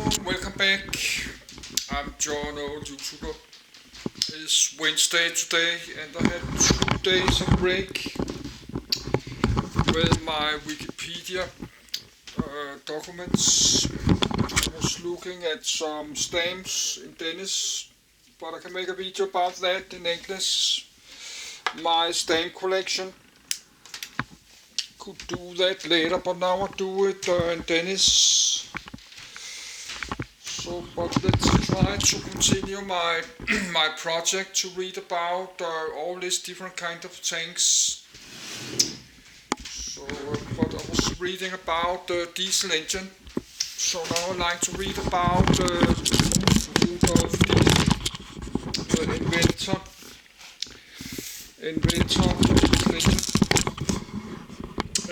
welcome back. I'm John, old YouTuber. It's Wednesday today, and I had 2 days of break with my Wikipedia documents. I was looking at some stamps in Danish, but I can make a video about that in English. My stamp collection. Could do that later, but now I do it in Danish. So, but let's try to continue my my project to read about all these different kind of tanks. So, but I was reading about the diesel engine. So now I'd like to read about Rudolf the inventor of the diesel engine.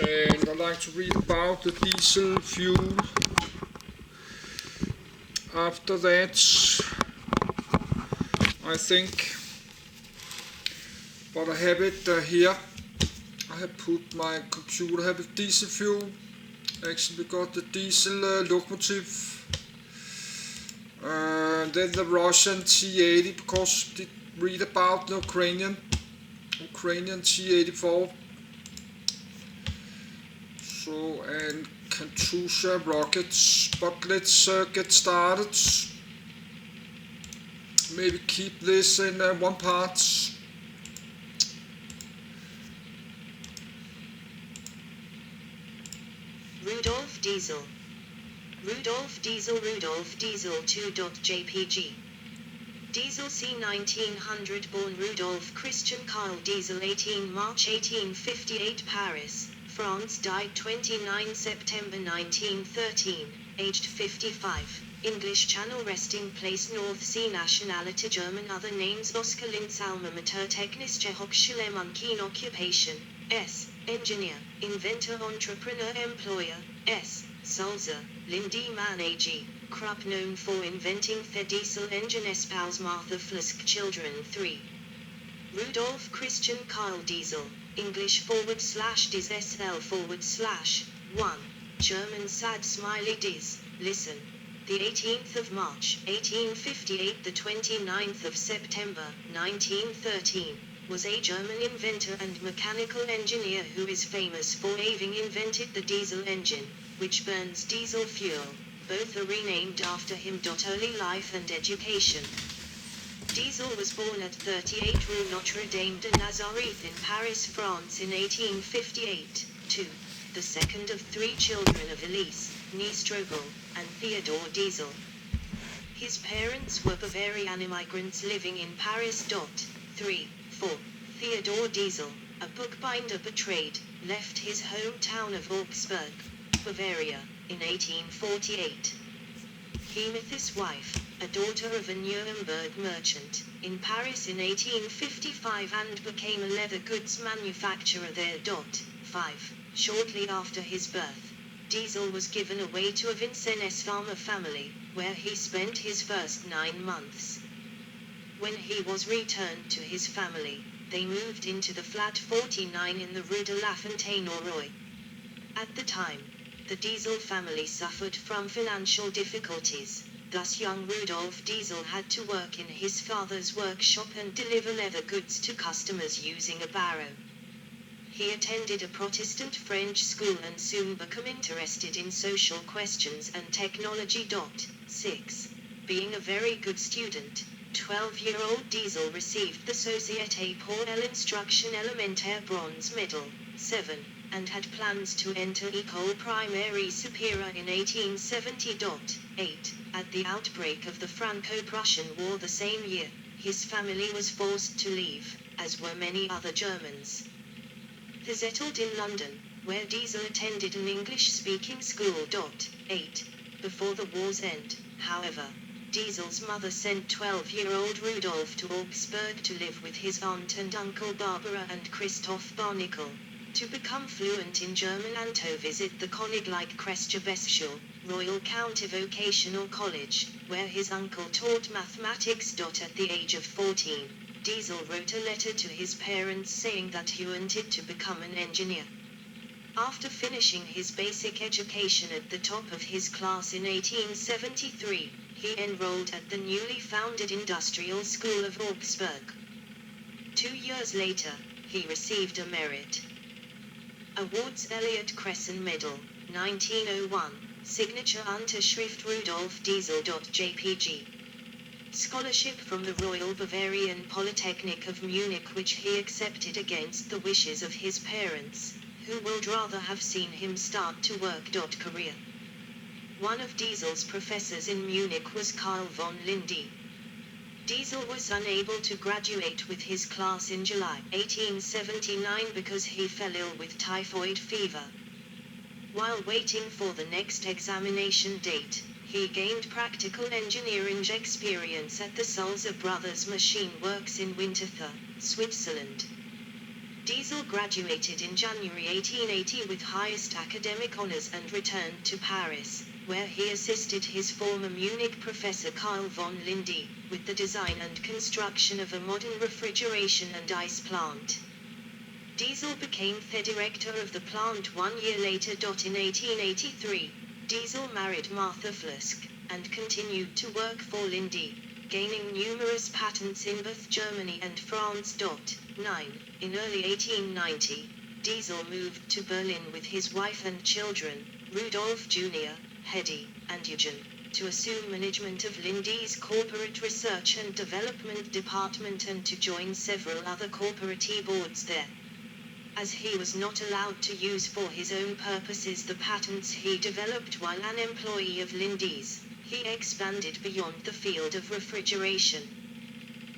And I'd like to read about the diesel fuel. After that, I think, but I have it here. I have put my computer, I have a diesel fuel. Actually, we got the diesel locomotive. Then the Russian T-80, because I did read about the Ukrainian T-84. So, and Katyusha rockets, but let's get started. Maybe keep this in one part. Rudolf Diesel. Rudolf Diesel 2.jpg. Diesel c. 1900 born Rudolf Christian Carl Diesel 18 March 1858 Paris, France died 29 September 1913, aged 55. English Channel resting place North Sea nationality German other names Oskar Linz alma mater Technische Hochschule München occupation, S. Engineer, inventor entrepreneur employer, S. Sulzer, Lindy Man AG, Krupp known for inventing the diesel engine espouse Martha Flusk children 3. Rudolf Christian Carl Diesel, English / dis SL / 1. German sad smiley dis, listen. The 18th of March, 1858 the 29th of September, 1913, was a German inventor and mechanical engineer who is famous for having invented the diesel engine, which burns diesel fuel. Both are renamed after him. Early life and education. Diesel was born at 38 Rue Notre Dame de Nazareth in Paris, France in 1858, the second of 3 children of Elise, née Strobel, and Theodore Diesel. His parents were Bavarian immigrants living in Paris. 3. 4. Theodore Diesel, a bookbinder by trade, left his hometown of Augsburg, Bavaria, in 1848. He met his wife, a daughter of a Nuremberg merchant, in Paris in 1855 and became a leather goods manufacturer there. 5. Shortly after his birth, Diesel was given away to a Vincennes farmer family, where he spent his first 9 months. When he was returned to his family, they moved into the flat 49 in the Rue de la Fontaine au Roy. At the time, the Diesel family suffered from financial difficulties, thus young Rudolf Diesel had to work in his father's workshop and deliver leather goods to customers using a barrow. He attended a Protestant French school and soon became interested in social questions and technology. 6. Being a very good student, 12-year-old Diesel received the Société pour l'Instruction Élémentaire bronze medal. 7. And had plans to enter École Primaire Supérieure in 1870. 8. At the outbreak of the Franco-Prussian War the same year, his family was forced to leave, as were many other Germans. They settled in London, where Diesel attended an English-speaking school. 8. Before the war's end, however, Diesel's mother sent 12-year-old Rudolf to Augsburg to live with his aunt and uncle Barbara and Christoph Barnickel, to become fluent in German and to visit the Königliche Kresche Royal County Vocational College, where his uncle taught mathematics. At the age of 14, Diesel wrote a letter to his parents saying that he wanted to become an engineer. After finishing his basic education at the top of his class in 1873, he enrolled at the newly founded Industrial School of Augsburg. 2 years later, he received a Merit Awards Elliott Cresson Medal, 1901, signature Unterschrift Rudolf Diesel. JPG. Scholarship from the Royal Bavarian Polytechnic of Munich, which he accepted against the wishes of his parents, who would rather have seen him start to work. Career. One of Diesel's professors in Munich was Carl von Lindy. Diesel was unable to graduate with his class in July 1879 because he fell ill with typhoid fever. While waiting for the next examination date, he gained practical engineering experience at the Sulzer Brothers Machine Works in Winterthur, Switzerland. Diesel graduated in January 1880 with highest academic honors and returned to Paris, where he assisted his former Munich professor Carl von Lindy, with the design and construction of a modern refrigeration and ice plant. Diesel became the director of the plant 1 year later. In 1883, Diesel married Martha Flusk, and continued to work for Lindy, gaining numerous patents in both Germany and France. 9. In early 1890, Diesel moved to Berlin with his wife and children, Rudolf Jr., Hedy, and Eugen, to assume management of Lindy's corporate research and development department and to join several other corporate boards there. As he was not allowed to use for his own purposes the patents he developed while an employee of Lindy's, he expanded beyond the field of refrigeration.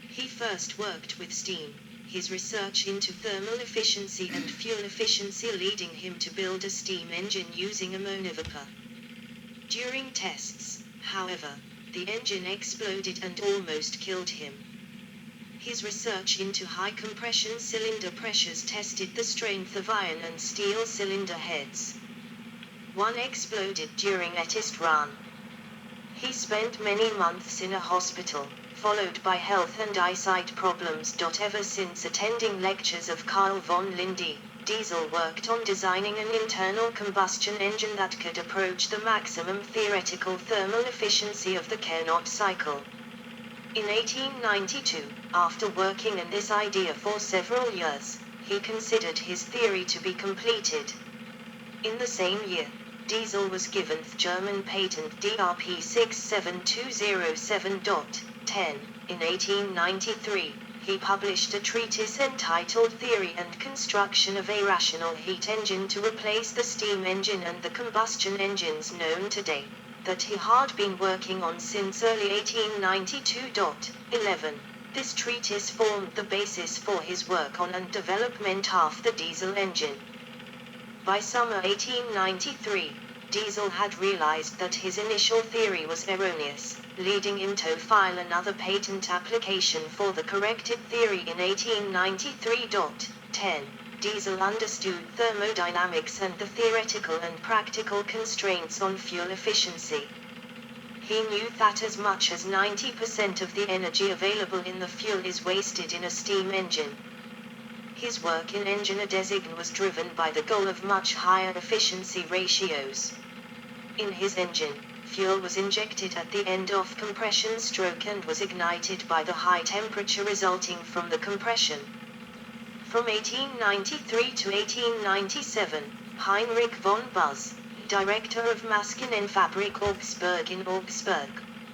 He first worked with steam, his research into thermal efficiency and fuel efficiency leading him to build a steam engine using ammonia vapor. During tests, however, the engine exploded and almost killed him. His research into high compression cylinder pressures tested the strength of iron and steel cylinder heads. One exploded during a test run. He spent many months in a hospital, followed by health and eyesight problems. Ever since attending lectures of Carl von Lindy, Diesel worked on designing an internal combustion engine that could approach the maximum theoretical thermal efficiency of the Carnot cycle. In 1892, after working on this idea for several years, he considered his theory to be completed. In the same year, Diesel was given the German patent DRP 67207.10. In 1893, he published a treatise entitled Theory and Construction of a Rational Heat Engine to replace the steam engine and the combustion engines known today, that he had been working on since early 1892. 11. This treatise formed the basis for his work on and development of the diesel engine. By summer 1893, Diesel had realized that his initial theory was erroneous, leading him to file another patent application for the corrected theory in 1893. 10. Diesel understood thermodynamics and the theoretical and practical constraints on fuel efficiency. He knew that as much as 90% of the energy available in the fuel is wasted in a steam engine. His work in engine design was driven by the goal of much higher efficiency ratios. In his engine, fuel was injected at the end of compression stroke and was ignited by the high temperature resulting from the compression. From 1893 to 1897, Heinrich von Buzz, director of Maschinenfabrik Augsburg in Augsburg,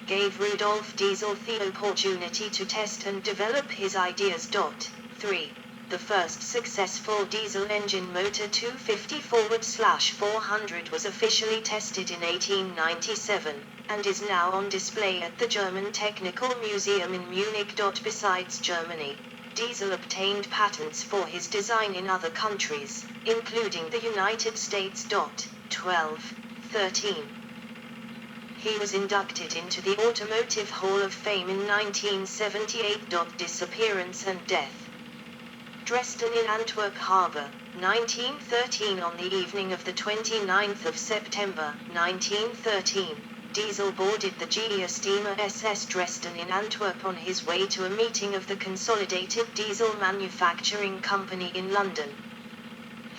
gave Rudolf Diesel the opportunity to test and develop his ideas. 3. The first successful diesel engine motor 250/400 was officially tested in 1897, and is now on display at the German Technical Museum in Munich. Besides Germany, Diesel obtained patents for his design in other countries, including the United States. 12. 13. He was inducted into the Automotive Hall of Fame in 1978. Disappearance and death. Dresden in Antwerp Harbor, 1913. On the evening of the 29th of September, 1913, Diesel boarded the GE steamer SS Dresden in Antwerp on his way to a meeting of the Consolidated Diesel Manufacturing Company in London.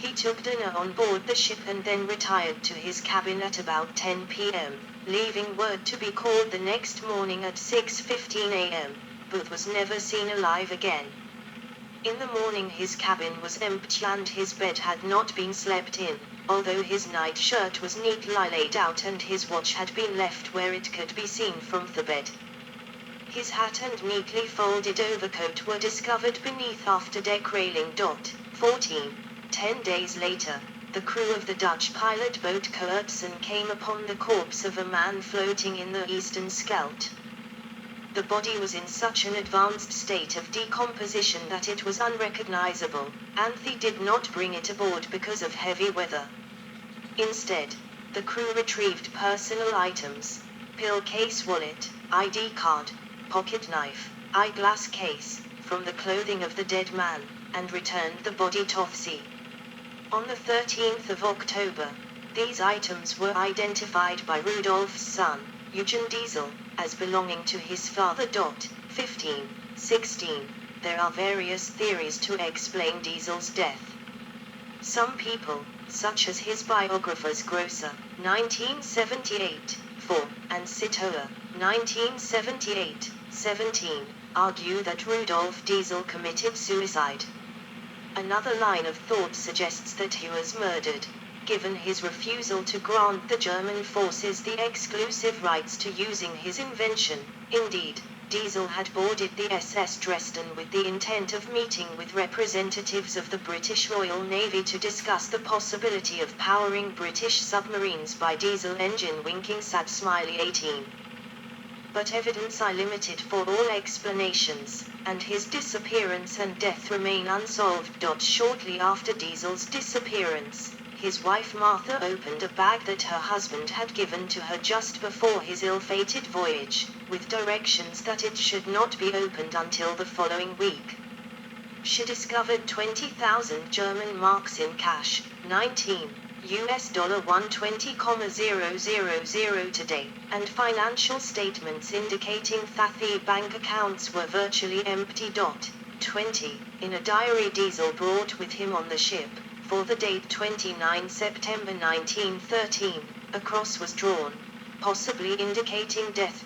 He took dinner on board the ship and then retired to his cabin at about 10 p.m., leaving word to be called the next morning at 6:15 a.m., but was never seen alive again. In the morning his cabin was empty and his bed had not been slept in, although his nightshirt was neatly laid out and his watch had been left where it could be seen from the bed. His hat and neatly folded overcoat were discovered beneath after-deck railing. 14. 10 days later, the crew of the Dutch pilot boat Koertsen came upon the corpse of a man floating in the eastern Scheldt. The body was in such an advanced state of decomposition that it was unrecognizable, and they did not bring it aboard because of heavy weather. Instead, the crew retrieved personal items, pill case, wallet, ID card, pocket knife, eyeglass case, from the clothing of the dead man, and returned the body to sea. On the 13th of October, these items were identified by Rudolf's son, Eugen Diesel, as belonging to his father. 15. 16. There are various theories to explain Diesel's death. Some people, such as his biographers Grosser, 1978, 4, and Sitoa, 1978, 17, argue that Rudolf Diesel committed suicide. Another line of thought suggests that he was murdered, given his refusal to grant the German forces the exclusive rights to using his invention. Indeed, Diesel had boarded the SS Dresden with the intent of meeting with representatives of the British Royal Navy to discuss the possibility of powering British submarines by diesel engine. Winking sad smiley 18. But evidence are limited for all explanations, and his disappearance and death remain unsolved. Shortly after Diesel's disappearance, his wife Martha opened a bag that her husband had given to her just before his ill-fated voyage, with directions that it should not be opened until the following week. She discovered 20,000 German marks in cash, US dollar $120,000 today, and financial statements indicating that the bank accounts were virtually empty. 20. In a diary Diesel brought with him on the ship, for the date 29 September 1913, a cross was drawn, possibly indicating death.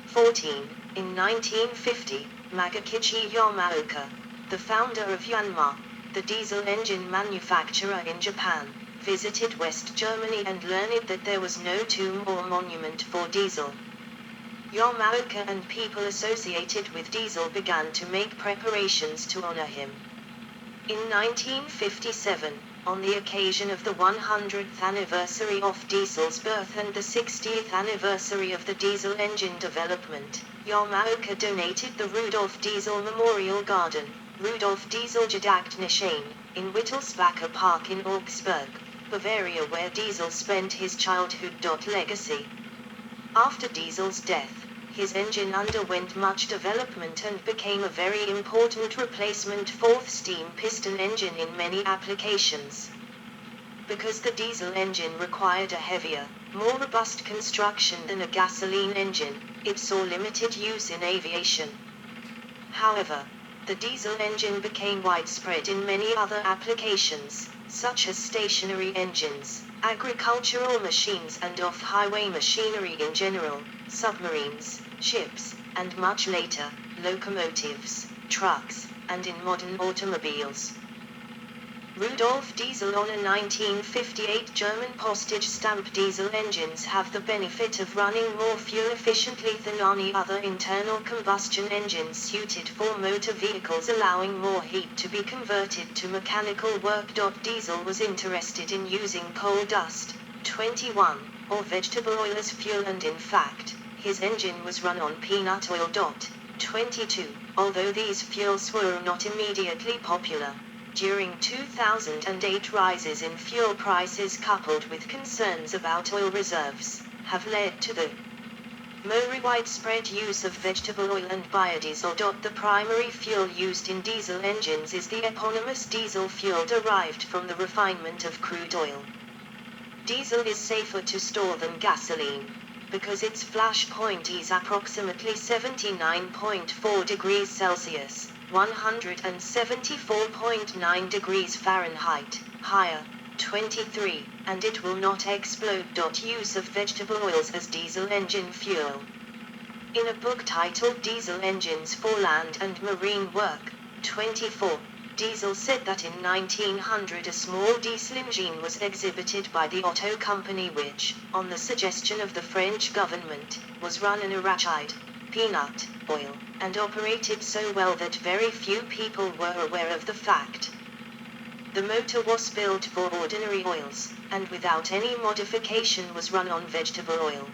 14. In 1950, Magakichi Yamaoka, the founder of Yanmar, the diesel engine manufacturer in Japan, visited West Germany and learned that there was no tomb or monument for Diesel. Yamaoka and people associated with Diesel began to make preparations to honor him. In 1957, on the occasion of the 100th anniversary of Diesel's birth and the 60th anniversary of the diesel engine development, Yamaoka donated the Rudolf Diesel Memorial Garden, Rudolf Diesel Gedachtnishain, in Wittelsbacher Park in Augsburg, Bavaria, where Diesel spent his childhood. Legacy. After Diesel's death, his engine underwent much development and became a very important replacement fourth steam piston engine in many applications. Because the diesel engine required a heavier, more robust construction than a gasoline engine, it saw limited use in aviation. However, the diesel engine became widespread in many other applications, such as stationary engines, agricultural machines and off-highway machinery in general, submarines, ships, and much later, locomotives, trucks, and in modern automobiles. Rudolf Diesel. On a 1958 German postage stamp, diesel engines have the benefit of running more fuel efficiently than any other internal combustion engines suited for motor vehicles, allowing more heat to be converted to mechanical work. Diesel was interested in using coal dust, 21, or vegetable oil as fuel, and in fact, his engine was run on peanut oil. 22, although these fuels were not immediately popular. During 2008, rises in fuel prices coupled with concerns about oil reserves have led to the more widespread use of vegetable oil and biodiesel. The primary fuel used in diesel engines is the eponymous diesel fuel derived from the refinement of crude oil. Diesel is safer to store than gasoline, because its flash point is approximately 79.4 degrees Celsius, 174.9 degrees Fahrenheit, higher, 23, and it will not explode. Use of vegetable oils as diesel engine fuel. In a book titled Diesel Engines for Land and Marine Work, 24, Diesel said that in 1900 a small diesel engine was exhibited by the Otto Company which, on the suggestion of the French government, was run in arachide, peanut, oil, and operated so well that very few people were aware of the fact. The motor was built for ordinary oils, and without any modification was run on vegetable oil.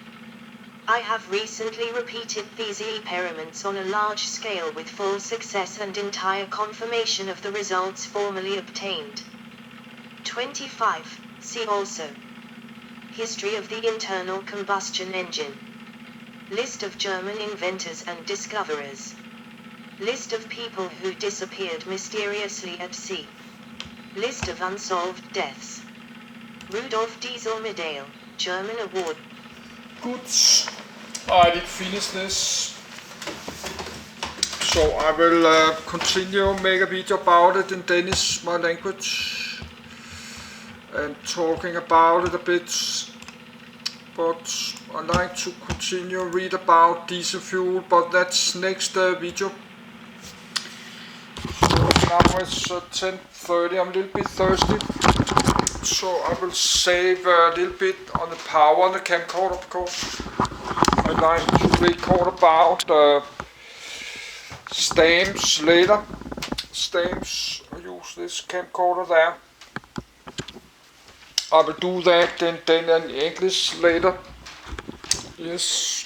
I have recently repeated these experiments on a large scale with full success and entire confirmation of the results formerly obtained. 25. See also: History of the internal combustion engine. List of German inventors and discoverers. List of people who disappeared mysteriously at sea. List of unsolved deaths. Rudolf Diesel Medal, German award. Good. I did finish this, so I will continue make a video about it in Danish, my language, and talking about it a bit. But I like to continue read about diesel fuel, but that's next video. So now it's 10:30. I'm a little bit thirsty, so I will save a little bit on the power on the camcorder, of course. I like to record about stamps later. Stamps, I use this camcorder there. I will do that then in English later. Yes.